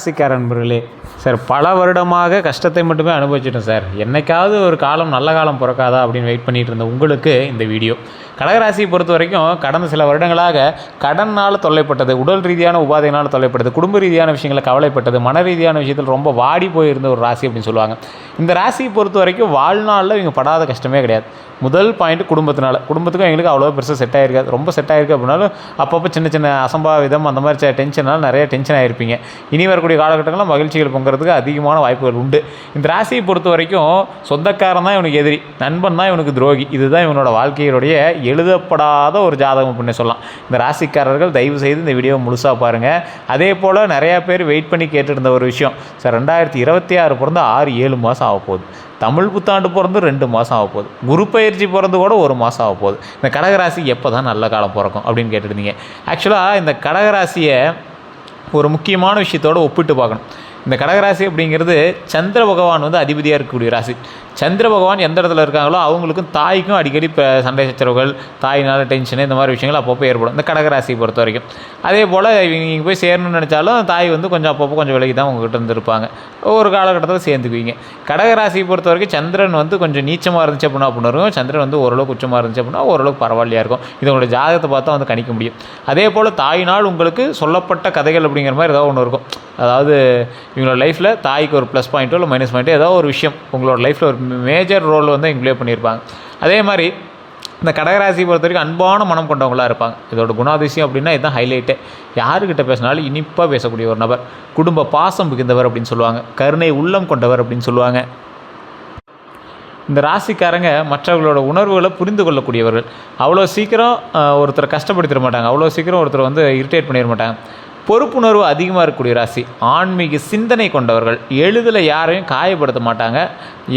ராசிக்கார நண்பர்களே, சார் பல வருடமாக கஷ்டத்தை மட்டுமே அனுபவிச்சிட்டேன் சார். என்னைக்காவது ஒரு காலம் நல்ல காலம் பிறக்காதா அப்படின்னு வெயிட் பண்ணிகிட்டு இருந்த உங்களுக்கு இந்த வீடியோ. கடகராசியை பொறுத்த வரைக்கும் கடந்த சில வருடங்களாக கடனால் தொல்லைப்பட்டது, உடல் ரீதியான உபாதையினால் தொல்லைப்பட்டது, குடும்ப ரீதியான விஷயங்களை கவலைப்பட்டது, மன ரீதியான விஷயத்தில் ரொம்ப வாடி போயிருந்த ஒரு ராசி அப்படின்னு சொல்லுவாங்க. இந்த ராசியை பொறுத்த வரைக்கும் வாழ்நாளில் இவங்க படாத கஷ்டமே கிடையாது. முதல் பாயிண்ட் குடும்பத்துக்கும் எங்களுக்கு அவ்வளோ பெருசாக செட் ஆகிருக்காது. ரொம்ப செட் ஆகிருக்கு அப்படின்னாலும் அப்பப்போ சின்ன சின்ன அசம்பாவிதம் அந்த மாதிரி டென்ஷனால் நிறைய டென்ஷன் ஆகிருப்பீங்க. இனி வரக்கூடிய காலகட்டங்களில் மகிழ்ச்சிகள் பொங்குறதுக்கு அதிகமான வாய்ப்புகள் உண்டு. இந்த ராசியை பொறுத்த வரைக்கும் சொந்தக்காரன் தான் இவனுக்கு எதிரி, நண்பன் தான் இவனுக்கு துரோகி. இதுதான் இவனோட வாழ்க்கையினுடைய எழுதப்படாத ஒரு ஜாதகம் அப்படின்னு சொல்லலாம். இந்த ராசிக்காரர்கள் தயவு செய்து இந்த வீடியோவை முழுசாக பாருங்கள். அதே போல் நிறையா பேர் வெயிட் பண்ணி கேட்டுருந்த ஒரு விஷயம், சார் 2026 பிறந்து 6-7 மாதம் ஆக போகுது, தமிழ் புத்தாண்டு பிறந்து 2 மாதம் ஆக போகுது, குரு பயிற்சி பிறந்து கூட 1 மாதம் ஆக போகுது, இந்த கடகராசி எப்போ தான் நல்ல காலம் பிறக்கும் அப்படின்னு கேட்டுருந்தீங்க. ஆக்சுவலாக இந்த கடகராசியை ஒரு முக்கியமான விஷயத்தோடு ஒப்பிட்டு பார்க்கணும். இந்த கடகராசி அப்படிங்கிறது சந்திர பகவான் அதிபதியாக இருக்கக்கூடிய ராசி. சந்திர பகவான் எந்த இடத்துல இருக்காங்களோ அவங்களுக்கும் தாய்க்கும் அடிக்கடி இப்போ சண்டை சச்சரவுகள், தாயினால் டென்ஷனு, இந்த மாதிரி விஷயங்கள் அப்பப்போ ஏற்படும் இந்த கடகராசியை பொறுத்த வரைக்கும். அதே போல் நீங்கள் போய் சேரணும்னு நினச்சாலும் தாய் கொஞ்சம் அப்பப்போ கொஞ்சம் விலகி தான் உங்கள்கிட்ட இருந்திருப்பாங்க. ஒரு காலகட்டத்தில் சேர்ந்துக்குவீங்க. கடகராசியை பொறுத்த வரைக்கும் சந்திரன் கொஞ்சம் நீச்சமாக இருந்துச்சு அப்படின்னு இருக்கும், சந்திரன் ஓரளவுக்கு உச்சமாக இருந்துச்சு அப்படின்னா ஓரளவுக்கு பரவாயில்லையாக இருக்கும். இது உங்களோட ஜாதகத்தை பார்த்தா கணிக்க முடியும். அதே போல் தாயினால் உங்களுக்கு சொல்லப்பட்ட கதைகள் அப்படிங்கிற மாதிரி ஏதாவது ஒன்று இருக்கும். அதாவது இவங்களோட லைஃப்பில் தாய்க்கு ஒரு ப்ளஸ் பாயிண்ட்டோ இல்லை மைனஸ் பாயிண்ட்டோ ஏதோ ஒரு விஷயம் உங்களோட லைஃப்பில் ஒரு மேஜர் ரோல் இங்கே ப்ளே பண்ணியிருப்பாங்க. அதே மாதிரி இந்த கடகராசியை பொறுத்த வரைக்கும் அன்பான மனம் கொண்டவங்களாக இருப்பாங்க. இதோட குணாதிசயம் அப்படின்னா இதுதான் ஹைலைட்டு. யாருக்கிட்ட பேசினாலும் இனிப்பாக பேசக்கூடிய ஒரு நபர், குடும்ப பாசம் மிகுந்தவர் அப்படின்னு சொல்லுவாங்க, கருணை உள்ளம் கொண்டவர் அப்படின்னு சொல்லுவாங்க. இந்த ராசிக்காரங்க மற்றவர்களோட உணர்வுகளை புரிந்து கொள்ளக்கூடியவர்கள். அவ்வளோ சீக்கிரம் ஒருத்தரை கஷ்டப்படுத்திட மாட்டாங்க, அவ்வளோ சீக்கிரம் ஒருத்தரை இரிட்டேட் பண்ணிட மாட்டாங்க. பொறுப்புணர்வு அதிகமாக இருக்கக்கூடிய ராசி, ஆன்மீக சிந்தனை கொண்டவர்கள், எளிதில் யாரையும் காயப்படுத்த மாட்டாங்க,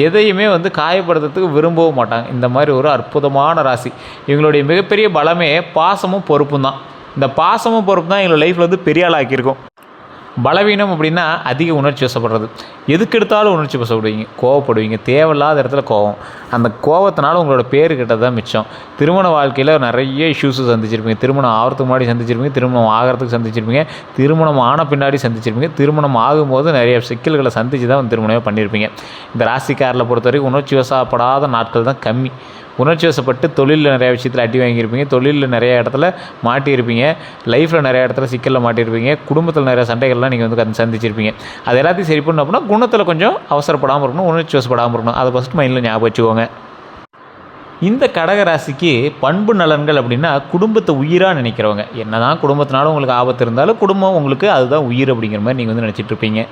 எதையுமே காயப்படுத்துறதுக்கு விரும்பவும் மாட்டாங்க. இந்த மாதிரி ஒரு அற்புதமான ராசி. இவங்களுடைய மிகப்பெரிய பலமே பாசமும் பொறுப்பும் தான். இந்த பாசமும் பொறுப்பு தான் எங்களோட லைஃப்பில் பெரிய ஆளாக்கியிருக்கும். பலவீனம் அப்படின்னா அதிக உணர்ச்சி வசப்படுறது, எதுக்கு எடுத்தாலும் உணர்ச்சி வசப்படுவீங்க, கோவப்படுவீங்க, தேவையில்லாத இடத்துல கோவம். அந்த கோவத்தினால உங்களோட பேர் கிட்டது தான் மிச்சம். திருமண வாழ்க்கையில் நிறைய இஷ்யூஸு சந்திச்சிருப்பீங்க. திருமணம் ஆகிறதுக்கு முன்னாடி சந்திச்சிருப்பீங்க, திருமணம் ஆகிறதுக்கு சந்திச்சிருப்பீங்க, திருமணம் ஆன பின்னாடி சந்திச்சிருப்பீங்க, திருமணம் ஆகும்போது நிறைய சிக்கல்களை சந்தித்து தான் திருமணமே பண்ணியிருப்பீங்க. இந்த ராசிக்காரில் பொறுத்த வரைக்கும் உணர்ச்சி வசப்படாத நாட்கள் தான் கம்மி. உணர்ச்சி வசப்பட்டு தொழிலில் நிறைய விஷயத்தில் அடி வாங்கியிருப்பீங்க, தொழிலில் நிறைய இடத்துல மாட்டியிருப்பீங்க, லைஃப்பில் நிறைய இடத்துல சிக்கலில் மாட்டியிருப்பீங்க, குடும்பத்தில் நிறைய சண்டைகள்லாம் நீங்கள் சந்திச்சிருப்பீங்க. அது எல்லாத்தையும் சரி பண்ணணும் அப்படின்னா குணத்தில் கொஞ்சம் அவசரப்படாமல் இருக்கணும், உணர்ச்சி வசப்படாமல் இருக்கணும். அதை ஃபஸ்ட்டு மைண்டில் ஞாபகம் வச்சுக்கோங்க. இந்த கடகராசிக்கு பண்பு நலன்கள் அப்படின்னா குடும்பத்தை உயிராக நினைக்கிறவங்க. என்ன தான் குடும்பத்தினாலும் உங்களுக்கு ஆபத்து இருந்தாலும் குடும்பம் உங்களுக்கு அதுதான் உயிர் அப்படிங்கிற மாதிரி நீங்கள் நினச்சிட்டு இருப்பீங்க.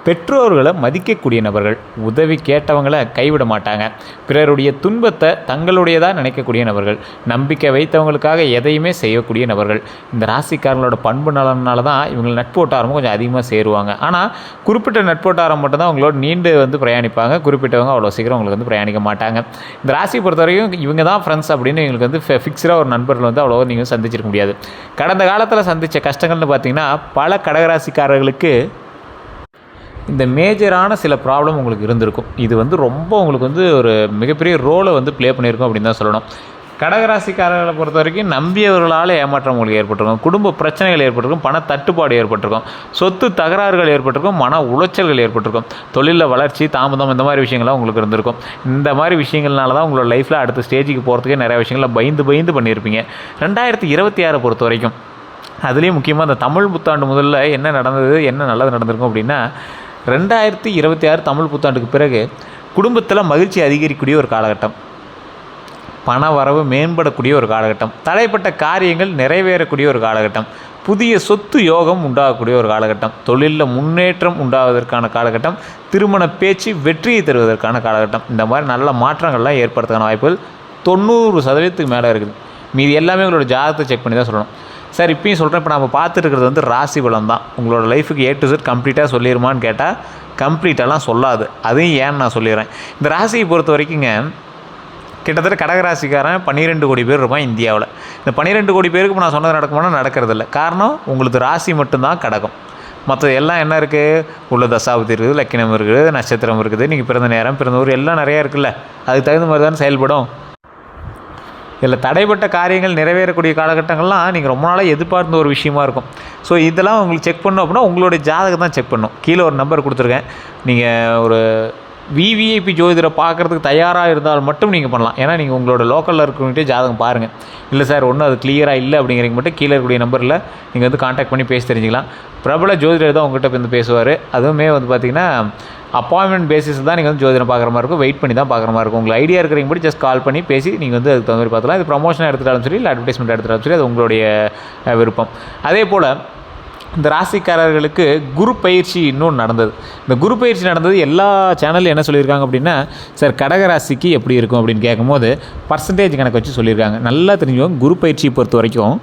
பெற்றோர்களை மதிக்கக்கூடிய நபர்கள், உதவி கேட்டவங்களை கைவிட மாட்டாங்க, பிறருடைய துன்பத்தை தங்களுடையதாக நினைக்கக்கூடிய நபர்கள், நம்பிக்கை வைத்தவங்களுக்காக எதையுமே செய்யக்கூடிய நபர்கள். இந்த ராசிக்காரங்களோட பண்பு நலனால தான் இவங்க நட்போட்டாரமும் கொஞ்சம் அதிகமாக சேருவாங்க. ஆனால் குறிப்பிட்ட நட்போட்டாரம் மட்டும்தான் அவங்களோட நீண்டு பிரயாணிப்பாங்க. குறிப்பிட்டவங்க அவ்வளோ சீக்கிரம் அவங்களுக்கு பிரயாணிக்க மாட்டாங்க. இந்த ராசியை பொறுத்த வரைக்கும் இவங்க தான் ஃப்ரெண்ட்ஸ் அப்படின்னு எங்களுக்கு ஃபிக்ஸடாக ஒரு நண்பர்கள் அவ்வளோ நீங்கள் சந்திச்சிருக்க முடியாது. கடந்த காலத்தில் சந்தித்த கஷ்டங்கள்னு பார்த்தீங்கன்னா பல கடகராசிக்காரர்களுக்கு இந்த மேஜரான சில ப்ராப்ளம் உங்களுக்கு இருந்திருக்கும். இது ரொம்ப உங்களுக்கு ஒரு மிகப்பெரிய ரோலை ப்ளே பண்ணியிருக்கும் அப்படின்னு தான் சொல்லணும். கடகராசிக்காரர்களை பொறுத்த வரைக்கும் நம்பியவர்களால் ஏமாற்றம் உங்களுக்கு ஏற்பட்டிருக்கும், குடும்ப பிரச்சனைகள் ஏற்பட்டிருக்கும், பண தட்டுப்பாடு ஏற்பட்டிருக்கும், சொத்து தகராறுகள் ஏற்பட்டிருக்கும், மன உளைச்சல்கள் ஏற்பட்டிருக்கும், தொழிலில் வளர்ச்சி தாமதம், இந்த மாதிரி விஷயங்கள்லாம் உங்களுக்கு இருந்திருக்கும். இந்த மாதிரி விஷயங்கள்னால தான் உங்களோட லைஃப்பில் அடுத்த ஸ்டேஜுக்கு போகிறதுக்கே நிறைய விஷயங்களை பயந்து பண்ணியிருப்பீங்க. 2026 பொறுத்த வரைக்கும் அதுலேயும் முக்கியமாக இந்த தமிழ் புத்தாண்டு முதல்ல என்ன நடந்தது, என்ன நல்லது நடந்திருக்கும் அப்படின்னா 2026 தமிழ் புத்தாண்டுக்கு பிறகு குடும்பத்தில் மகிழ்ச்சி அதிகரிக்கக்கூடிய ஒரு காலகட்டம், பண வரவு மேம்படக்கூடிய ஒரு காலகட்டம், தடைப்பட்ட காரியங்கள் நிறைவேறக்கூடிய ஒரு காலகட்டம், புதிய சொத்து யோகம் உண்டாகக்கூடிய ஒரு காலகட்டம், தொழிலில் முன்னேற்றம் உண்டாவதற்கான காலகட்டம், திருமண பேச்சு வெற்றியை தருவதற்கான காலகட்டம். இந்த மாதிரி நல்ல மாற்றங்கள்லாம் ஏற்படுறதுக்கான வாய்ப்புகள் 90% மேலே இருக்குது. மீது எல்லாமே உங்களோட ஜாதகத்தை செக் பண்ணி தான் சொல்லணும். சார் இப்பயும் சொல்கிறேன், இப்போ நம்ம பார்த்துட்டு இருக்கிறது ராசி பலம் தான். உங்களோட லைஃபுக்கு A to Z கம்ப்ளீட்டாக சொல்லிடுமான்னு கேட்டால் கம்ப்ளீட்டாலாம் சொல்லாது. அதையும் ஏன்னு நான் சொல்லிடுறேன். இந்த ராசியை பொறுத்த வரைக்குங்க கிட்டத்தட்ட கடகராசிக்காரன் 12 கோடி பேர் இருப்பான் இந்தியாவில். இந்த 12 கோடி பேருக்கு இப்போ நான் சொன்னது நடக்குமானா நடக்கிறதில்ல. காரணம் உங்களுக்கு ராசி மட்டும்தான் கடகம். மற்றது எல்லாம் என்ன இருக்குது, உள்ள தசாபதி இருக்குது, லக்கினம் இருக்குது, நட்சத்திரம் இருக்குது, நீங்கள் பிறந்த நேரம், பிறந்த ஊர் எல்லாம் நிறையா இருக்குல்ல, அதுக்கு தகுந்த மாதிரி தான் செயல்படும். இதில் தடைப்பட்ட காரியங்கள் நிறைவேறக்கூடிய காலகட்டங்கள்லாம் நீங்கள் ரொம்ப நாளாக எதிர்பார்த்த ஒரு விஷயமா இருக்கும். ஸோ இதெல்லாம் உங்களுக்கு செக் பண்ணணும் அப்படின்னா உங்களுடைய ஜாதகம் தான் செக் பண்ணணும். கீழே ஒரு நம்பர் கொடுத்துருக்கேன். நீங்கள் ஒரு விவிஐபி ஜோதிடரை பார்க்குறதுக்கு தயாராக இருந்தால் மட்டும் நீங்கள் பண்ணலாம். ஏன்னா நீங்கள் உங்களோட லோக்கலில் இருக்கிறவங்ககிட்டே ஜாதகம் பாருங்கள். இல்லை சார் ஒன்றும் அது கிளியராக இல்லை அப்படிங்கிறீங்க மட்டும் கீழே இருக்கக்கூடிய நம்பரில் நீங்கள் வந்து காண்டாக்ட் பண்ணி பேசி தெரிஞ்சிக்கலாம். பிரபல ஜோதிடர் தான் உங்கள்கிட்ட வந்து பேசுவார். அதுவுமே வந்து பார்த்திங்கன்னா அப்பாயின்மெண்ட் பேசிஸ் தான் நீங்கள் வந்து ஜோதிடம் பார்க்குற மாதிரி இருக்கும். வெயிட் பண்ணி தான் பார்க்குற மாதிரி இருக்கும். உங்களுக்கு ஐடியா இருக்கிறீங்க படி ஜஸ்ட் கால் பண்ணி பேசி நீங்கள் வந்து அதுக்கு தகுந்த மாதிரி பார்த்துலாம். இது ப்ரமோஷனாக எடுத்துட்டாலும் சரி, இல்லை அட்வர்டைஸ்மெண்ட் எடுத்துட்டாலும் சரி, அது உங்களுடைய விருப்பம். அதே போல் இந்த ராசிக்காரர்களுக்கு குரு பயிற்சி இன்னொன்று நடந்தது. இந்த குரு பயிற்சி நடந்தது எல்லா சேனல்லையும் என்ன சொல்லியிருக்காங்க அப்படின்னா, சார் கடகராசிக்கு எப்படி இருக்கும் அப்படின்னு கேட்கும்போது பர்சன்டேஜ் கணக்கு வச்சு சொல்லியிருக்காங்க. நல்லா தெரிஞ்சுக்கோங்க, குரு பயிற்சியை பொறுத்த வரைக்கும்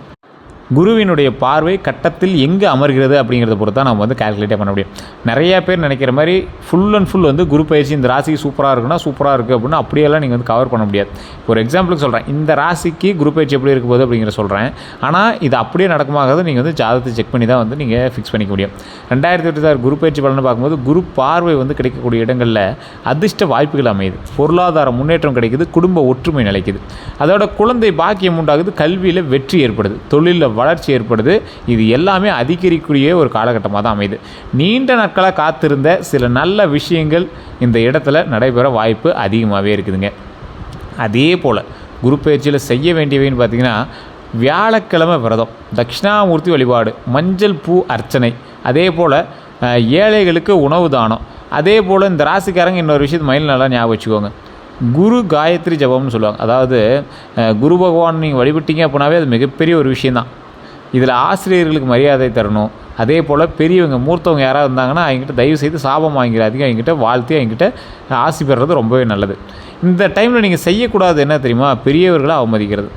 குருவினுடைய பார்வை கட்டத்தில் எங்கே அமர்கிறது அப்படிங்கிறத பொறுத்து தான் நம்ம வந்து கால்குலேட்டே பண்ண முடியும். நிறையா பேர் நினைக்கிற மாதிரி ஃபுல் அண்ட் ஃபுல் வந்து குரு பயிற்சி இந்த ராசிக்கு சூப்பராக இருக்குன்னா சூப்பராக இருக்குது அப்படின்னா அப்படியெல்லாம் நீங்கள் வந்து கவர் பண்ண முடியாது. ஒரு எக்ஸாம்பிளுக்கு சொல்கிறேன், இந்த ராசிக்கு குரு பயிற்சி எப்படி இருக்க போகுது அப்படிங்கிற சொல்கிறேன். ஆனால் இது அப்படியே நடக்குமாகிறது நீங்கள் வந்து ஜாதகத்தை செக் பண்ணி தான் வந்து நீங்கள் ஃபிக்ஸ் பண்ணிக்க முடியும். 2026 குரு பயிற்சி பலன்னு பார்க்கும்போது குரு பார்வை வந்து கிடைக்கக்கூடிய இடங்களில் அதிர்ஷ்ட வாய்ப்புகள் அமையுது, பொருளாதார முன்னேற்றம் கிடைக்குது, குடும்ப ஒற்றுமை நிலைக்குது, அதோட குழந்தை பாக்கியம் உண்டாகுது, கல்வியில் வெற்றி ஏற்படுது, தொழிலில் வளர்ச்சி ஏற்படுது. இது எல்லாமே அதிகரிக்கக்கூடிய ஒரு காலகட்டமாக தான் அமையுது. நீண்ட நாட்களாக காத்திருந்த சில நல்ல விஷயங்கள் இந்த இடத்துல நடைபெற வாய்ப்பு அதிகமாகவே இருக்குதுங்க. அதே போல் குரு பயிற்சியில் செய்ய வேண்டியவைன்னு பார்த்திங்கன்னா, வியாழக்கிழமை விரதம், தட்சிணாமூர்த்தி வழிபாடு, மஞ்சள் பூ அர்ச்சனை, அதே போல் ஏழைகளுக்கு உணவு தானம். அதே போல் இந்த ராசிக்காரங்க இன்னொரு விஷயத்து மைண்டில் நல்லா ஞாபகம் வச்சுக்கோங்க, குரு காயத்ரி ஜபம்னு சொல்லுவாங்க. அதாவது குரு பகவான் நீங்கள் வழிபட்டீங்க அப்படின்னாவே அது மிகப்பெரிய ஒரு விஷயந்தான். இதில் ஆசிரியர்களுக்கு மரியாதை தரணும். அதே போல் பெரியவங்க மூர்த்தவங்க யாராவது இருந்தாங்கன்னா அவங்ககிட்ட தயவு செய்து சாபம் வாங்கிறாதீங்க, அவங்ககிட்ட வாழ்த்தி அவங்ககிட்ட ஆசி பெறுறது ரொம்பவே நல்லது. இந்த டைமில் நீங்கள் செய்யக்கூடாது என்ன தெரியுமா, பெரியவர்களை அவமதிக்கிறது.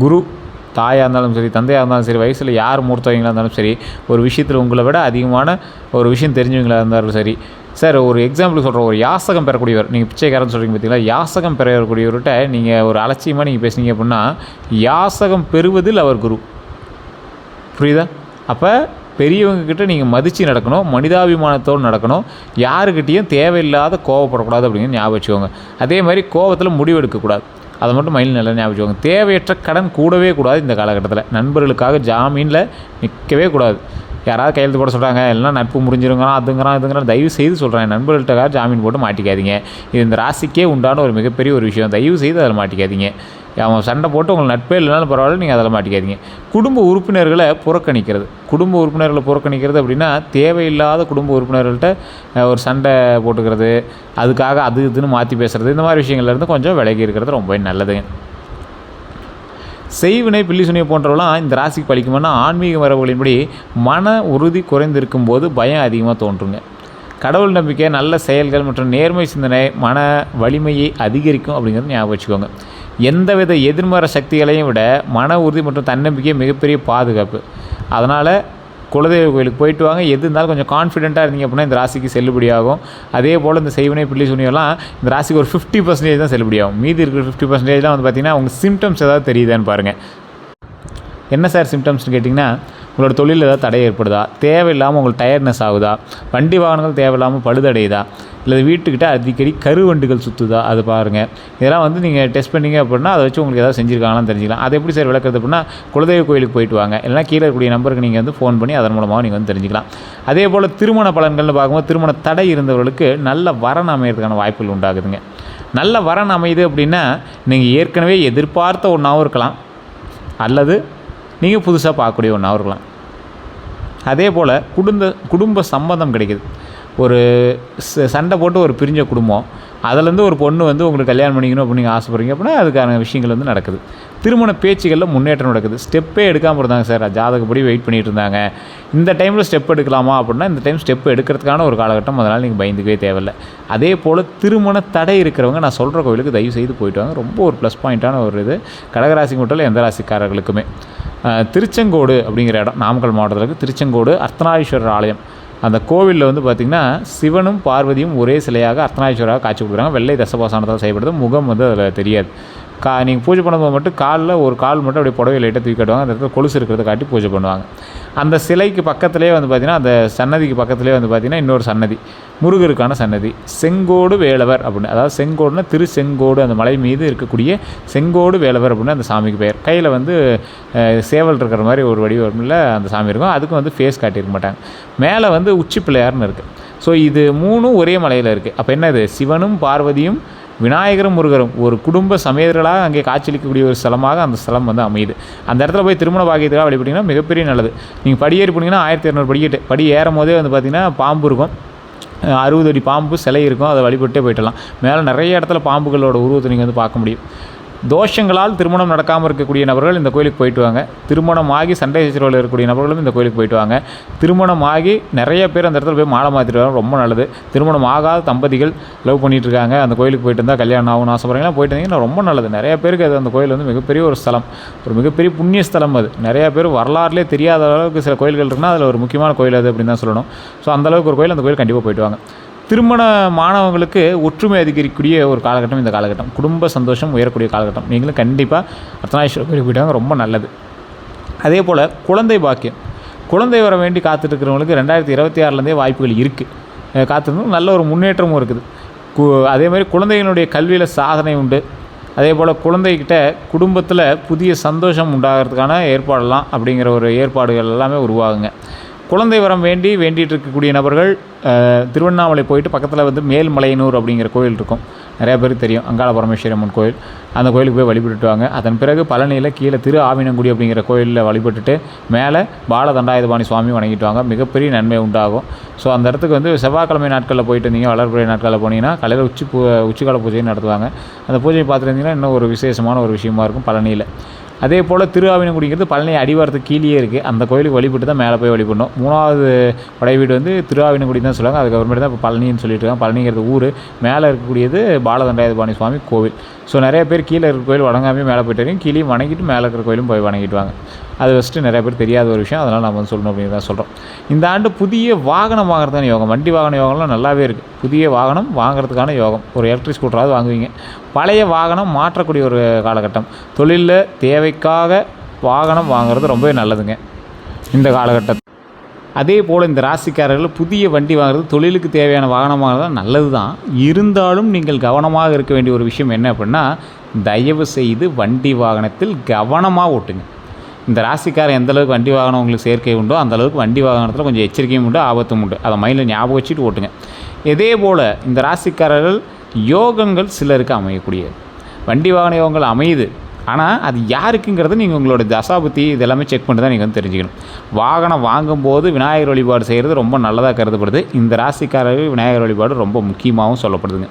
குரு தாயாக இருந்தாலும் சரி, தந்தையாக இருந்தாலும் சரி, வயசில் யார் மூர்த்தவங்களாக இருந்தாலும் சரி, ஒரு விஷயத்தில் உங்களை விட அதிகமான ஒரு விஷயம் தெரிஞ்சவங்களாக இருந்தாலும் சரி. சார் ஒரு எக்ஸாம்பிள் சொல்கிறோம், ஒரு யாசகம் பெறக்கூடியவர், நீங்கள் பிச்சைக்காரன்னு சொல்கிறீங்க பார்த்தீங்களா, யாசகம் பெறக்கூடியவர்கிட்ட நீங்கள் ஒரு அலட்சியமாக நீங்கள் பேசுனீங்க அப்படின்னா யாசகம் பெறுவதில் அவர் குரு. புரியுதா? அப்போ பெரியவங்கக்கிட்ட நீங்கள் மதித்து நடக்கணும், மனிதாபிமானத்தோடு நடக்கணும், யாருக்கிட்டேயும் தேவையில்லாத கோவப்படக்கூடாது அப்படிங்கிற ஞாபகம் வச்சுக்கோங்க. அதே மாதிரி கோவத்தில் முடிவெடுக்கக்கூடாது, அதை மட்டும் மைண்டில் நல்லா ஞாபகம் வச்சுக்கோங்க. தேவையற்ற கடன் கூடவே கூடாது இந்த காலகட்டத்தில். நண்பர்களுக்காக ஜாமீனில் நிற்கவே கூடாது. யாராவது கையெழுத்து போட சொல்கிறாங்க, எல்லாம் நட்பு முறிஞ்சிருங்கிறான், இதுங்கிறான், தயவு செய்து சொல்கிறேன், நண்பர்கள்ட்ட ஜாமீன் போட்டு மாட்டிக்காதீங்க. இது இந்த ராசிக்கே உண்டான ஒரு மிகப்பெரிய ஒரு விஷயம். தயவு செய்து அதில் மாட்டிக்காதீங்க. அவன் சண்டை போட்டு உங்களுக்கு நட்பே இல்லைனாலும் பரவாயில்ல, நீங்கள் அதில் மாட்டிக்காதீங்க. குடும்ப உறுப்பினர்களை புறக்கணிக்கிறது. குடும்ப உறுப்பினர்களை புறக்கணிக்கிறது அப்படின்னா தேவையில்லாத குடும்ப உறுப்பினர்கள்ட்ட ஒரு சண்டை போட்டுக்கிறது, அதுக்காக அது இதுன்னு மாற்றி பேசுகிறது, இந்த மாதிரி விஷயங்கள்லேருந்து கொஞ்சம் விலகி இருக்கிறது ரொம்பவே நல்லதுங்க. செய்வினை பில்லி சுனியை போன்றவெல்லாம் இந்த ராசிக்கு பழிக்குமானா, ஆன்மீக மரபுகளின்படி மன உறுதி குறைந்திருக்கும் போது பயம் அதிகமாக தோன்றுங்க. கடவுள் நம்பிக்கை, நல்ல செயல்கள் மற்றும் நேர்மை சிந்தனை மன வலிமையை அதிகரிக்கும் அப்படிங்கிறது ஞாபகம் வச்சுக்கோங்க. எந்தவித எதிர்மறை சக்திகளையும் விட மன உறுதி மற்றும் தன்னம்பிக்கை மிகப்பெரிய பாதுகாப்பு. அதனால் குலதெய்வ கோயிலுக்கு போயிட்டு வாங்க. எது இருந்தாலும் கொஞ்சம் கான்ஃபிடென்ட்டாக இருந்தீங்க அப்படின்னா இந்த ராசிக்கு செல்லுபடியாகும். அதே போல் இந்த செய்வினை பில்லி சுனியெல்லாம் இந்த ராசிக்கு ஒரு 50% தான் செல்லுபடியாகும். மீதி இருக்கிற 50%லாம் வந்து பார்த்திங்கன்னா உங்கள் சிம்டம்ஸ் ஏதாவது தெரியுதான்னு பாருங்கள். என்ன சார் சிம்டம்ஸ்னு கேட்டிங்கன்னா, உங்களோட தொழிலில் ஏதாவது தடை ஏற்படுதா, தேவையில்லாமல் உங்களுக்கு டயர்ட்னஸ் ஆகுதா, வண்டி வாகனங்கள் தேவையில்லாமல் பழுதடையுதா, இல்லை வீட்டுக்கிட்ட அடிக்கடி கருவண்டுகள் சுற்றுதா, அது பாருங்கள். இதெல்லாம் வந்து நீங்கள் டெஸ்ட் பண்ணிங்க அப்படின்னா அதை வச்சு உங்களுக்கு ஏதாவது செஞ்சுருக்காங்களான்னு தெரிஞ்சுக்கலாம். அது எப்படி சார் விளக்குறது அப்படின்னா, குலதெய்வ கோயிலுக்கு போயிட்டு வாங்க, இல்லைனா கீழே இருக்கக்கூடிய நம்பருக்கு நீங்கள் வந்து ஃபோன் பண்ணி அதன் மூலமாக நீங்கள் வந்து தெரிஞ்சுக்கலாம். அதே போல் திருமண பலன்கள்னு பார்க்கும்போது திருமண தடை இருந்தவர்களுக்கு நல்ல வரன் அமைகிறதுக்கான வாய்ப்புகள் உண்டாகுதுங்க. நல்ல வரன் அமையுது அப்படின்னா நீங்கள் ஏற்கனவே எதிர்பார்த்த ஒன்றாகவும் இருக்கலாம், அல்லது நீங்கள் புதுசாக பார்க்கக்கூடிய ஒன்றாகவும் இருக்கலாம். அதே போல் குடும்ப சம்பந்தம் கிடைக்குது. ஒரு சண்டை போட்டு ஒரு பிரிஞ்ச குடும்பம், அதிலேருந்து ஒரு பொண்ணு வந்து உங்களுக்கு கல்யாணம் பண்ணிக்கணும் அப்படின்னு நீங்கள் ஆசைப்படுறீங்க அப்படின்னா அதுக்கான விஷயங்கள் வந்து நடக்குது. திருமண பேச்சுகளில் முன்னேற்றம் நடக்குது. ஸ்டெப்பே எடுக்காமல் இருந்தாங்க சார், ஜாதகப்படி வெயிட் பண்ணிகிட்டு இருந்தாங்க, இந்த டைமில் ஸ்டெப் எடுக்கலாமா அப்படின்னா இந்த டைம் ஸ்டெப் எடுக்கிறதுக்கான ஒரு காலகட்டம். அதனால் நீங்கள் பயந்துக்கவே தேவையில்லை. அதே போல் திருமண தடை இருக்கிறவங்க நான் சொல்கிற கோவிலுக்கு தயவு செய்து போயிட்டு வாங்க. ரொம்ப ஒரு ப்ளஸ் பாயிண்ட்டான ஒரு இது கடகராசி மட்டும் எந்த ராசிக்காரர்களுக்குமே. திருச்செங்கோடு அப்படிங்கிற இடம் நாமக்கல் மாவட்டத்தில் இருக்குது. திருச்செங்கோடு அர்த்தநாரீஸ்வரர் ஆலயம். அந்த கோவிலில் வந்து பார்த்திங்கன்னா சிவனும் பார்வதியும் ஒரே சிலையாக அர்த்தநாரீஸ்வராக காட்சி கொடுக்குறாங்க. வெள்ளை தசபாசானத்தால் செய்யப்படுது. முகம் வந்து அதில் தெரியாது. நீங்கள் பூஜை பண்ணும்போது மட்டும் காலில் ஒரு கால் மட்டும் அப்படியே புடவை லைட்டாக தூக்கி காட்டுவாங்க. அந்த இடத்துல கொலுசு இருக்கிறத காட்டி பூஜை பண்ணுவாங்க. அந்த சிலைக்கு பக்கத்துலேயே வந்து பார்த்திங்கன்னா, அந்த சன்னதிக்கு பக்கத்துலேயே வந்து பார்த்திங்கன்னா இன்னொரு சன்னதி, முருகருக்கான சன்னதி, செங்கோடு வேலவர் அப்படின்னு. அதாவது செங்கோடுனா திருச்செங்கோடு, அந்த மலை மீது இருக்கக்கூடிய செங்கோடு வேலவர் அப்படின்னு அந்த சாமிக்கு பெயர். கையில் வந்து சேவல் இருக்கிற மாதிரி ஒரு வடிவமில் அந்த சாமி இருக்கும். அதுக்கும் வந்து ஃபேஸ் காட்டியிருக்க மாட்டாங்க. மேலே வந்து உச்சி பிள்ளையார்னு இருக்குது. ஸோ இது 3ம் ஒரே மலையில் இருக்குது. அப்போ என்னது, சிவனும் பார்வதியும் விநாயகரும் முருகரும் ஒரு குடும்ப சமேதர்களாக அங்கே காட்சியளிக்கக்கூடிய ஒரு ஸ்தலமாக அந்த ஸ்தலம் வந்து அமையுது. அந்த இடத்துல போய் திருமண பாக்கியத்துக்காக வழிபட்டிங்கன்னா மிகப்பெரிய நல்லது. நீங்கள் படியேறி போனீங்கன்னா 1200 படிக்கட்டு, படி ஏறும் போதே வந்து பார்த்திங்கன்னா பாம்பு இருக்கும், 60 அடி பாம்பு சிலை இருக்கும். அதை வழிபட்டே போயிட்டலாம். மேலே நிறைய இடத்துல பாம்புகளோட உருவத்தை நீங்கள் வந்து பார்க்க முடியும். தோஷங்களால் திருமணம் நடக்காமல் இருக்கக்கூடிய நபர்கள் இந்த கோயிலுக்கு போயிட்டு வாங்க. திருமணமாகி சண்டை சச்சரவில் இருக்கக்கூடிய நபர்களும் இந்த கோயிலுக்கு போயிட்டு வாங்க. திருமணமாகி நிறைய பேர் அந்த இடத்துல போய் மாலை மாற்றிட்டு வராங்க, ரொம்ப நல்லது. திருமணம் ஆகாத தம்பதிகள் லவ் பண்ணிகிட்டு இருக்காங்க, அந்த கோயிலுக்கு போயிட்டு இருந்தால் கல்யாணம் ஆகும்னு ஆசைப்படுறீங்கன்னா போயிட்டு இருந்தீங்கன்னா ரொம்ப நல்லது. நிறைய பேருக்கு அது அந்த கோயில் வந்து மிகப்பெரிய ஒரு ஸ்தலம், ஒரு மிகப்பெரிய புண்ணிய ஸ்தலம். அது நிறைய பேர் வரலாறுலேயே தெரியாத அளவுக்கு சில கோயில்கள் இருக்குன்னா அதில் ஒரு முக்கியமான கோயில் அது அப்படின்னு தான் சொல்லணும். ஸோ அந்தளவுக்கு ஒரு கோயில், அந்த கோயில் கண்டிப்பாக போயிட்டு வாங்க. திருமண மாணவங்களுக்கு ஒற்றுமை அதிகரிக்கக்கூடிய ஒரு காலகட்டம் இந்த காலகட்டம். குடும்ப சந்தோஷம் உயரக்கூடிய காலகட்டம். நீங்களும் கண்டிப்பாக அர்த்தநாரீஸ்வரர் கோயிலுக்கு போயிட்டாங்க, ரொம்ப நல்லது. அதே போல் குழந்தை பாக்கியம், குழந்தை வர வேண்டி காத்துட்ருக்கிறவங்களுக்கு 2026லேருந்தே வாய்ப்புகள் இருக்குது. காத்திருந்தோம், நல்ல ஒரு முன்னேற்றமும் இருக்குது. அதேமாதிரி குழந்தைகளுடைய கல்வியில் சாதனை உண்டு. அதே போல் குழந்தைகிட்ட குடும்பத்தில் புதிய சந்தோஷம் உண்டாகிறதுக்கான ஏற்பாடெல்லாம் அப்படிங்கிற ஒரு ஏற்பாடுகள் எல்லாமே உருவாகுங்க. குழந்தை வரம் வேண்டிகிட்டு இருக்கக்கூடிய நபர்கள் திருவண்ணாமலை போயிட்டு பக்கத்தில் வந்து மேல்மலையனூர் அப்படிங்கிற கோயில் இருக்கும், நிறையா பேருக்கு தெரியும், அங்காள பரமேஸ்வரி அம்மன் கோயில். அந்த கோயிலுக்கு போய் வழிபட்டுட்டு வாங்க. அதன் பிறகு பழனியில் கீழே திரு ஆவினங்குடி அப்படிங்கிற கோயிலில் வழிபட்டுட்டு மேலே பாலதண்டாயுதபாணி சுவாமி வணங்கிட்டு வாங்க. மிகப்பெரிய நன்மை உண்டாகும். ஸோ அந்த இடத்துக்கு வந்து செவ்வாய்க்கிழமை நாட்களில் போயிட்டு இருந்தீங்க, வளர்பிறை நாட்களில் போனீங்கன்னா காலையில் உச்சிக்கால பூஜைன்னு நடத்துவாங்க. அந்த பூஜையை பார்த்துருந்தீங்கன்னா இன்னும் ஒரு விசேஷமான ஒரு விஷயமா இருக்கும் பழனியில். அதே போல் திரு ஆவினங்குடிங்கிறது பழனி அடிவாரத்துக்கு கீழே இருக்குது. அந்த கோயிலுக்கு வழிபட்டு தான் மேலே போய் வழிபடணும். 3வது படை வீடு வந்து திரு ஆவினங்குடி தான் சொல்லுவாங்க. அதுக்கப்புறமேட்டு தான் இப்போ பழனின்னு சொல்லிட்டு இருக்காங்க. பழனிங்கிறது ஊர், மேலே இருக்கக்கூடியது பாலதண்டாயுதபாணி சுவாமி கோவில். ஸோ நிறைய பேர் கீழே இருக்கிற கோயில் வணங்காமே மேலே போய்ட்டு இருக்கீங்க, கீழே வணங்கிட்டு மேலே இருக்கிற கோயிலும் போய் வணங்கிட்டு வாங்க. அது ஃபஸ்ட்டு நிறைய பேர் தெரியாத ஒரு விஷயம், அதனால் நம்ம வந்து சொல்லணும் அப்படின்னு தான் சொல்கிறோம். இந்த ஆண்டு புதிய வாகனம் வாங்குறதுக்கான யோகம், வண்டி வாகன யோகம்லாம் நல்லாவே இருக்குது. புதிய வாகனம் வாங்குறதுக்கான யோகம், ஒரு எலக்ட்ரிக் ஸ்கூட்டராவது வாங்குவீங்க. பழைய வாகனம் மாற்றக்கூடிய ஒரு காலகட்டம். தொழிலில் தேவைக்காக வாகனம் வாங்குறது ரொம்பவே நல்லதுங்க இந்த காலகட்டத்தில். அதே போல் இந்த ராசிக்காரர்கள் புதிய வண்டி வாங்குறது, தொழிலுக்கு தேவையான வாகனம் வாங்குறது நல்லது தான். இருந்தாலும் நீங்கள் கவனமாக இருக்க வேண்டிய ஒரு விஷயம் என்ன அப்படின்னா, தயவு செய்து வண்டி வாகனத்தில் கவனமாக ஓட்டுங்க. இந்த ராசிக்காரன் எந்தளவுக்கு வண்டி வாகனம் உங்களுக்கு சேர்க்கை உண்டோ அந்தளவுக்கு வண்டி வாகனத்தில் கொஞ்சம் எச்சரிக்கையும் உண்டு, ஆபத்தும் உண்டு. அதை மைண்டில் ஞாபகம் வச்சுட்டு ஓட்டுங்க. இதே போல் இந்த ராசிக்காரர்கள் யோகங்கள் சிலருக்கு அமையக்கூடியது. வண்டி வாகன யோகங்கள் அமையுது, ஆனால் அது யாருக்குங்கிறது நீங்கள் உங்களோட தசாபுத்தி இதெல்லாமே செக் பண்ணி தான் நீங்கள் வந்து தெரிஞ்சுக்கணும். வாகனம் வாங்கும்போது விநாயகர் வழிபாடு செய்கிறது ரொம்ப நல்லதாக கருதப்படுது. இந்த ராசிக்காரர்கள் விநாயகர் வழிபாடு ரொம்ப முக்கியமாகவும் சொல்லப்படுதுங்க.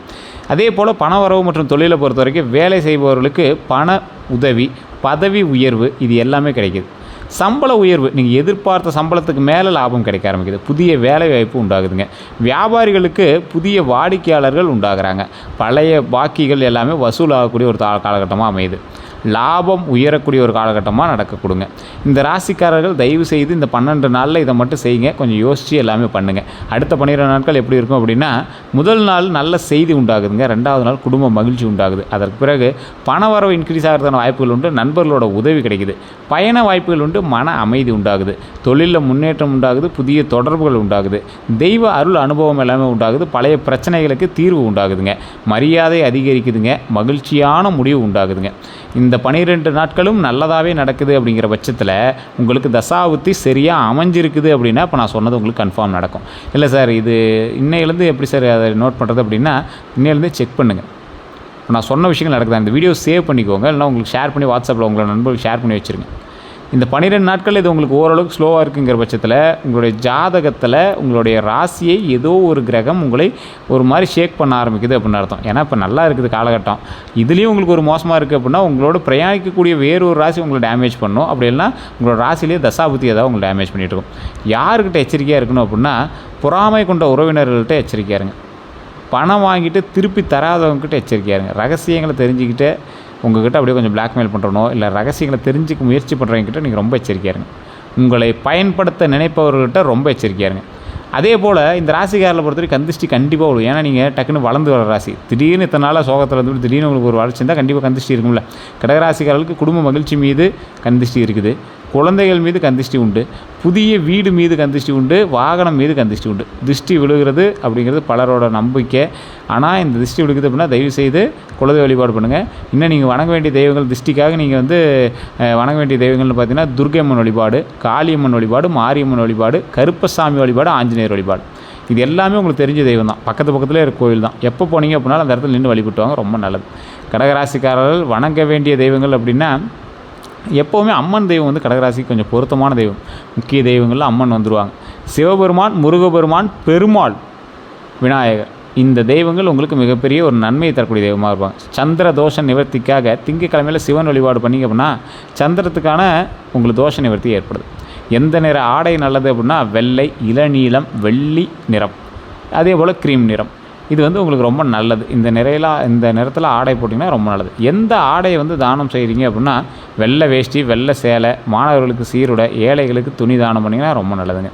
அதே போல் பண வரவு மற்றும் தொழிலை பொறுத்த வரைக்கும் வேலை செய்பவர்களுக்கு பண உதவி, பதவி உயர்வு இது எல்லாமே கிடைக்கிது. சம்பள உயர்வு, நீங்கள் எதிர்பார்த்த சம்பளத்துக்கு மேலே லாபம் கிடைக்க ஆரம்பிக்குது. புதிய வேலை வாய்ப்பு உண்டாகுதுங்க. வியாபாரிகளுக்கு புதிய வாடிக்கையாளர்கள் உண்டாகிறாங்க. பழைய பாக்கிகள் எல்லாமே வசூலாகக்கூடிய ஒரு காலகட்டமாக அமையுது. லாபம் உயரக்கூடிய ஒரு காலகட்டமாக நடக்க கொடுங்க. இந்த ராசிக்காரர்கள் தயவு செய்து இந்த 12 நாளில் இதை மட்டும் செய்யுங்க. கொஞ்சம் யோசித்து எல்லாமே பண்ணுங்கள். அடுத்த 12 நாட்கள் எப்படி இருக்கும் அப்படின்னா, முதல் நாள் நல்ல செய்தி உண்டாகுதுங்க, 2வது நாள் குடும்ப மகிழ்ச்சி உண்டாகுது. அதற்கு பிறகு பண வரவு இன்க்ரீஸ் ஆகிறதுக்கான வாய்ப்புகள் உண்டு, நண்பர்களோட உதவி கிடைக்குது, பயண வாய்ப்புகள் உண்டு, மன அமைதி உண்டாகுது, தொழிலில் முன்னேற்றம் உண்டாகுது, புதிய தொடர்புகள் உண்டாகுது, தெய்வ அருள் அனுபவம் எல்லாமே உண்டாகுது, பழைய பிரச்சனைகளுக்கு தீர்வு உண்டாகுதுங்க, மரியாதை அதிகரிக்குதுங்க, மகிழ்ச்சியான முடிவு உண்டாகுதுங்க. இந்த 12 நாட்களும் நல்லதாகவே நடக்குது அப்படிங்கிற பட்சத்தில் உங்களுக்கு தசாபுத்தி சரியாக அமைஞ்சிருக்குது அப்படின்னா இப்போ நான் சொன்னது உங்களுக்கு கன்ஃபார்ம் நடக்கும். இல்லை சார் இது இன்னையிலேருந்து எப்படி சார் அதை நோட் பண்ணுறது அப்படின்னா, இன்னையிலேருந்து செக் பண்ணுங்கள். இப்போ நான் சொன்ன விஷயங்கள் நடக்குது. இந்த வீடியோ சேவ் பண்ணிக்கோங்க, இல்லைனா உங்களுக்கு ஷேர் பண்ணி வாட்ஸ்அப்பில் உங்களோட நண்பர்களுக்கு ஷேர் பண்ணி வச்சுருங்க. இந்த 12 நாட்கள் இது உங்களுக்கு ஓரளவுக்கு ஸ்லோவாக இருக்குங்கிற பட்சத்தில் உங்களுடைய ஜாதகத்தில் உங்களுடைய ராசியை ஏதோ ஒரு கிரகம் உங்களை ஒரு மாதிரி ஷேக் பண்ண ஆரம்பிக்குது அப்படின்னு அர்த்தம். ஏன்னா இப்போ நல்லா இருக்குது காலகட்டம், இதுலேயும் உங்களுக்கு ஒரு மோசமாக இருக்குது அப்படின்னா உங்களோட பிரயாணிக்கக்கூடிய வேறொரு ராசி உங்களை டேமேஜ் பண்ணணும். அப்படி இல்லைனா உங்களோட ராசிலேயே தசாபுத்தி ஏதாவது உங்களை டேமேஜ் பண்ணிகிட்டு இருக்கும். யாருக்கிட்ட எச்சரிக்கையாக இருக்கணும் அப்படின்னா, பொறாமை கொண்ட உறவினர்கள்ட்ட எச்சரிக்கையாக இருங்க. பணம் வாங்கிட்டு திருப்பி தராதவங்ககிட்ட எச்சரிக்கையாக இருங்க. ரகசியங்களை தெரிஞ்சுக்கிட்டு உங்கள்கிட்ட அப்படியே கொஞ்சம் பிளாக்மெயில் பண்ணுறனோ இல்லை ரகசியங்களை தெரிஞ்சுக்க முயற்சி பண்ணுறவங்ககிட்ட நீங்கள் ரொம்ப எச்சரிக்கையாக இருங்க. உங்களை பயன்படுத்த நினைப்பவர்கிட்ட ரொம்ப எச்சரிக்கையாக இருங்க. அதே போல் இந்த ராசிக்காரில் பொறுத்தவரைக்கும் கந்திஷ்டி கண்டிப்பாக விடும். ஏன்னா நீங்கள் டக்குன்னு வளர்ந்து வர ராசி, திடீர்னு இத்தனை நாளாக சோகத்தில் இருந்து திடீர்னு உங்களுக்கு ஒரு வளர்ச்சி இருந்தால் கண்டிப்பாக கந்திஷ்டி இருக்கும்ல. கடகராசிக்காரர்களுக்கு குடும்ப மகிழ்ச்சி மீது கந்திஷ்டி இருக்குது, குழந்தைகள் மீது கந்திஷ்டி உண்டு, புதிய வீடு மீது கந்திஷ்டி உண்டு, வாகனம் மீது கந்திஷ்டி உண்டு. திருஷ்டி விழுகிறது அப்படிங்கிறது பலரோட நம்பிக்கை. ஆனால் இந்த திருஷ்டி விழுகுது அப்படின்னா தயவுசெய்து குலதெய்வ வழிபாடு பண்ணுங்கள். இன்னும் நீங்கள் வணங்க வேண்டிய தெய்வங்கள் திருஷ்டிக்காக நீங்கள் வந்து வணங்க வேண்டிய தெய்வங்கள்னு பார்த்தீங்கன்னா துர்க்கையம்மன் வழிபாடு, காளியம்மன் வழிபாடு, மாரியம்மன் வழிபாடு, கருப்பசாமி வழிபாடு, ஆஞ்சநேயர் வழிபாடு. இது எல்லாமே உங்களுக்கு தெரிஞ்ச தெய்வம் தான், பக்கத்துலேயே இருக்க கோயில் தான். எப்போ போனீங்க அப்படின்னாலும் அந்த இடத்துல நின்று வழிபட்டுவாங்க, ரொம்ப நல்லது. கடகராசிக்காரர்கள் வணங்க வேண்டிய தெய்வங்கள் அப்படின்னா எப்போவுமே அம்மன் தெய்வம் வந்து கடகராசிக்கு கொஞ்சம் பொருத்தமான தெய்வம். முக்கிய தெய்வங்களில் அம்மன் வந்துடுவாங்க. சிவபெருமான், முருகபெருமான், பெருமாள், விநாயகர், இந்த தெய்வங்கள் உங்களுக்கு மிகப்பெரிய ஒரு நன்மையை தரக்கூடிய தெய்வமாக இருப்பாங்க. சந்திர தோஷ நிவர்த்திக்காக திங்கக்கிழமையில் சிவன் வழிபாடு பண்ணிங்க அப்படின்னா சந்திரத்துக்கான உங்களுக்கு தோஷ நிவர்த்தி ஏற்படுது. எந்த நிற ஆடை நல்லது அப்படின்னா வெள்ளை, இளநீலம், வெள்ளி நிறம், அதே போல் க்ரீம் நிறம். இது வந்து உங்களுக்கு ரொம்ப நல்லது. இந்த நிறத்தில் ஆடை போட்டிங்கன்னா ரொம்ப நல்லது. எந்த ஆடையை வந்து தானம் செய்கிறீங்க அப்படின்னா வெள்ளை வேஷ்டி, வெள்ளை சேலை, மாணவர்களுக்கு சீருடை, ஏழைகளுக்கு துணி தானம் பண்ணிங்கன்னா ரொம்ப நல்லதுங்க.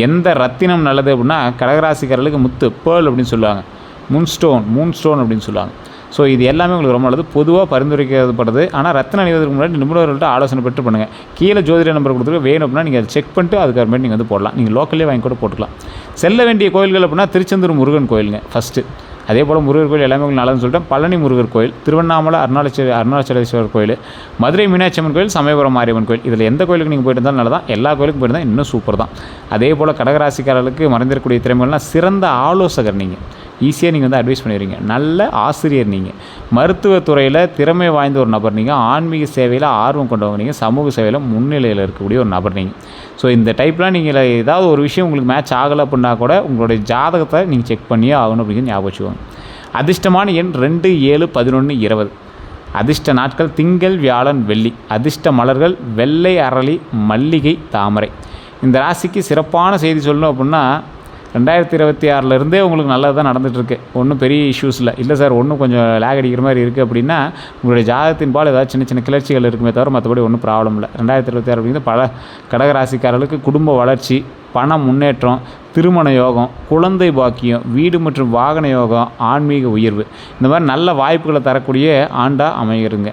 எந்த ரத்தினம் நல்லது அப்படின்னா கடகராசிக்காரர்களுக்கு முத்து, பேர்ல் அப்படின்னு சொல்லுவாங்க, மூன் ஸ்டோன் அப்படின்னு சொல்லுவாங்க. ஸோ இது எல்லாமே உங்களுக்கு ரொம்ப நல்லது, பொதுவாக பரிந்துரைக்கப்படுது. ஆனால் ரத்தினம் அணிவதற்கு முன்னாடி நிபுணர்கள்ட்ட ஆலோசனை பெற்று பண்ணுங்கள். கீழே ஜோதிட நம்பர் கொடுத்துருக்கு, வேணும் அப்படின்னா நீங்கள் அதை செக் பண்ணிட்டு அதுக்கப்புறமேட்டு நீங்கள் வந்து போடலாம். நீங்கள் லோக்கல்லே வாங்கி கூட போட்டுக்கலாம். செல்ல வேண்டிய கோயில்கள் அப்படின்னா திருச்செந்தூர் முருகன் கோயிலுங்க ஃபஸ்ட்டு. அதே போல் முருகர் கோயில் எல்லாமே உங்களுக்கு நல்லதுன்னு சொல்லிட்டேன். பழனி முருகர் கோயில், திருவண்ணாமலை அருணாச்சலேஸ்வரர் கோயில், மதுரை மீனாட்சி அம்மன் கோயில், சமயபுரம் மாரியம்மன் கோயில். இதில் எந்த கோயிலுக்கு நீங்கள் போயிட்டு இருந்தாலும் நல்லா தான். எல்லா கோயிலுக்கும் போயிட்டு தான் இன்னும் சூப்பர் தான். அதே போல் கடகராசிக்காரர்களுக்கு மறைந்திருக்கக்கூடிய திறமைகள்னால் சிறந்த ஆலோசகர் நீங்கள், ஈஸியாக நீங்கள் வந்து அட்வைஸ் பண்ணிடுவீங்க. நல்ல ஆசிரியர் நீங்கள், மருத்துவத்துறையில் திறமை வாய்ந்த ஒரு நபர் நீங்கள், ஆன்மீக சேவையில் ஆர்வம் கொண்டவங்க நீங்கள், சமூக சேவையில் முன்னிலையில் இருக்கக்கூடிய ஒரு நபர் நீங்கள். ஸோ இந்த டைப்லாம் நீங்கள் ஏதாவது ஒரு விஷயம் உங்களுக்கு மேட்ச் ஆகலை அப்படின்னா கூட உங்களுடைய ஜாதகத்தை நீங்கள் செக் பண்ணியே ஆகணும் அப்படிங்கிறது ஞாபகம் வச்சுக்கோங்க. அதிர்ஷ்டமான எண் 2, 7, 11, 20. அதிர்ஷ்ட நாட்கள் திங்கள், வியாழன், வெள்ளி. அதிர்ஷ்ட மலர்கள் வெள்ளை அரளி, மல்லிகை, தாமரை. இந்த ராசிக்கு சிறப்பான செய்தி சொல்லணும் அப்படின்னா 2026 உங்களுக்கு நல்லது தான் நடந்துகிட்ருக்கு. ஒன்றும் பெரிய இஷ்யூஸ் இல்லை சார், ஒன்றும் கொஞ்சம் லேக் அடிக்கிற மாதிரி இருக்குது அப்படின்னா உங்களுடைய ஜாதகத்தின் பால் ஏதாவது சின்ன சின்ன கிளர்ச்சிகள் இருக்குமே தவிர மற்றபடி ஒன்றும் ப்ராப்ளம் இல்லை. 2026 அப்படிங்கிறது பல கடகராசிக்காரர்களுக்கு குடும்ப வளர்ச்சி, பண முன்னேற்றம், திருமண யோகம், குழந்தை பாக்கியம், வீடு மற்றும் வாகன யோகம், ஆன்மீக உயர்வு, இந்த மாதிரி நல்ல வாய்ப்புகளை தரக்கூடிய ஆண்டாக அமைகிறங்க.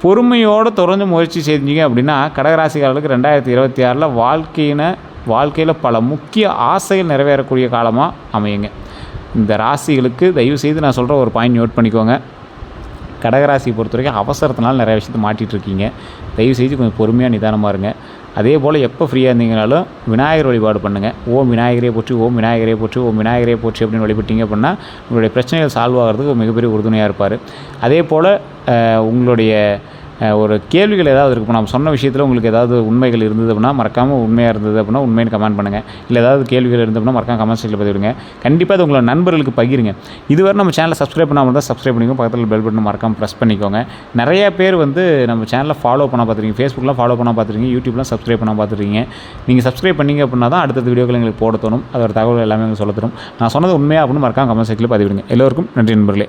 பொறுமையோடு தொடர்ந்து முயற்சி செஞ்சீங்க அப்படின்னா கடகராசிக்காரர்களுக்கு 2026 வாழ்க்கையில் பல முக்கிய ஆசைகள் நிறைவேறக்கூடிய காலமாக அமையுங்க. இந்த ராசிகளுக்கு தயவுசெய்து நான் சொல்கிற ஒரு பாயிண்ட் நோட் பண்ணிக்கோங்க. கடகராசியை பொறுத்த வரைக்கும் அவசரத்தினால நிறைய விஷயத்தை மாட்டிகிட்டு இருக்கீங்க. தயவுசெய்து கொஞ்சம் பொறுமையாக நிதானமாக இருங்க. அதே போல் எப்போ ஃப்ரீயாக இருந்தீங்கனாலும் விநாயகர் வழிபாடு பண்ணுங்கள். ஓம் விநாயகரே போற்றி, ஓம் விநாயகரே போற்றி, ஓம் விநாயகரே போற்றி அப்படின்னு வழிபட்டீங்க அப்படின்னா உங்களுடைய பிரச்சனைகள் சால்வ் ஆகிறதுக்கு மிகப்பெரிய உறுதுணையாக இருப்பார். அதே போல் உங்களுடைய ஒரு கேள்விகள் ஏதாவது இருக்கும், நம்ம சொன்ன விஷயத்தில் உங்களுக்கு ஏதாவது உண்மைகள் இருந்தது அப்படின்னா மறக்காமல், உண்மையாக இருந்தது அப்படின்னா உண்மைன்னு கமெண்ட் பண்ணுங்கள். இல்லை ஏதாவது கேள்விகள் இருந்ததுன்னா மறக்காம கமெண்ட் செக்ஷனில் பதிவிடுங்க. கண்டிப்பாக அது உங்களோட நண்பர்களுக்கு பகிருங்க. இதுவரை நம்ம சேனலை சப்ஸ்கிரைப் பண்ணாமல் தான் சப்ஸ்கிரைப் பண்ணிக்கோங்க. பக்கத்தில் பெல் பட்டன் மறக்காமல் ப்ரெஸ் பண்ணிக்கோங்க. நிறைய பேர் வந்து நம்ம சேனலை ஃபாலோ பண்ண பார்த்துருக்கீங்க, ஃபேஸ்புக்கில் ஃபாலோ பண்ண பார்த்துருக்கீங்க, யூடியூப்லாம் சப்ஸ்கிரைப் பண்ண பார்த்துருக்கீங்க. நீங்கள் சப்ஸ்கிரைப் பண்ணிங்க அப்படின்னா தான் அடுத்த வீடியோக்கள் எங்களுக்கு போட தோணும், அதோட தகவல் எல்லாமே எங்களுக்கு சொல்ல தரும். நான் சொன்னது உண்மையாக அப்படின்னு மறக்காம கமெண்ட் செக்ஷனில் பதிவிடுங்க. எல்லோருக்கும் நன்றி நண்பர்களே.